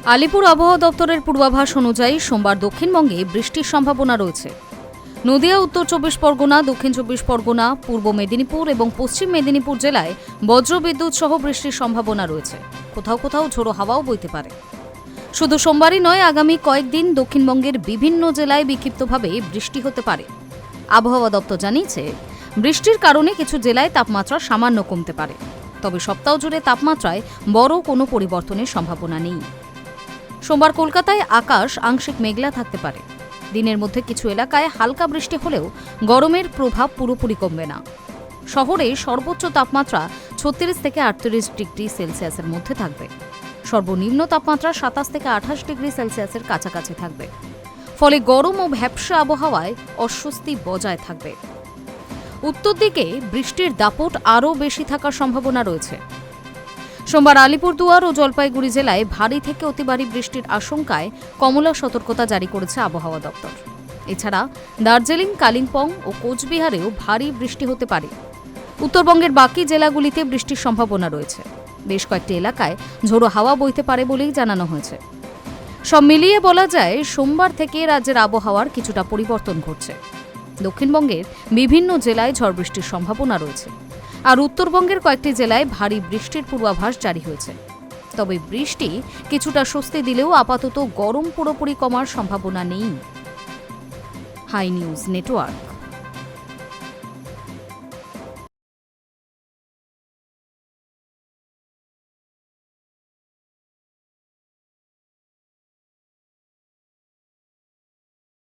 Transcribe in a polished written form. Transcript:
আলিপুর আবহাওয়া দপ্তরের পূর্বাভাস অনুযায়ী সোমবার দক্ষিণবঙ্গে বৃষ্টির সম্ভাবনা রয়েছে। নদিয়া, উত্তর 24 পরগনা, দক্ষিণ 24 পরগনা, পূর্ব মেদিনীপুর এবং পশ্চিম মেদিনীপুর জেলায় বজ্রবিদ্যুৎ সহ বৃষ্টির সম্ভাবনা রয়েছে। কোথাও কোথাও ঝোড়ো হাওয়াও বইতে পারে। শুধু সোমবারই নয়, আগামী কয়েকদিন দক্ষিণবঙ্গের বিভিন্ন জেলায় বিক্ষিপ্তভাবে বৃষ্টি হতে পারে। আবহাওয়া দপ্তর জানিয়েছে, বৃষ্টির কারণে কিছু জেলায় তাপমাত্রা সামান্য কমতে পারে, তবে সপ্তাহ জুড়ে তাপমাত্রায় বড় কোনো পরিবর্তনের সম্ভাবনা নেই। সোমবার কলকাতায় আকাশ আংশিক মেঘলা থাকতে পারে। দিনের মধ্যে কিছু এলাকায় হালকা বৃষ্টি হলেও গরমের প্রভাব পুরোপুরি কমবে না। শহরে সর্বোচ্চ তাপমাত্রা 36 থেকে 38 ডিগ্রি সেলসিয়াসের মধ্যে থাকবে। সর্বনিম্ন তাপমাত্রা 27 থেকে 28 ডিগ্রি সেলসিয়াসের কাছাকাছি থাকবে। ফলে গরম ও ভ্যাপসা আবহাওয়ায় অস্বস্তি বজায় থাকবে। উত্তর দিকে বৃষ্টির দাপট আরও বেশি থাকার সম্ভাবনা রয়েছে। সোমবার আলিপুরদুয়ার ও জলপাইগুড়ি জেলায় ভারী থেকে অতি ভারী বৃষ্টির আশঙ্কায় কমলা সতর্কতা জারি করেছে আবহাওয়া দপ্তর। এছাড়া দার্জিলিং, কালিম্পং ও কোচবিহারেও ভারী বৃষ্টি হতে পারে। উত্তরবঙ্গের বাকি জেলাগুলিতে বৃষ্টির সম্ভাবনা রয়েছে। বেশ কয়েকটি এলাকায় ঝোড়ো হাওয়া বইতে পারে বলেই জানানো হয়েছে। সব মিলিয়ে বলা যায়, সোমবার থেকে রাজ্যের আবহাওয়ার কিছুটা পরিবর্তন ঘটছে। দক্ষিণবঙ্গের বিভিন্ন জেলায় ঝড় বৃষ্টির সম্ভাবনা রয়েছে, আর উত্তরবঙ্গের কয়েকটি জেলায় ভারী বৃষ্টির পূর্বাভাস জারি হয়েছে। তবে বৃষ্টি কিছুটা স্বস্তি দিলেও আপাতত গরম পুরোপুরি কমার সম্ভাবনা নেই। High News network.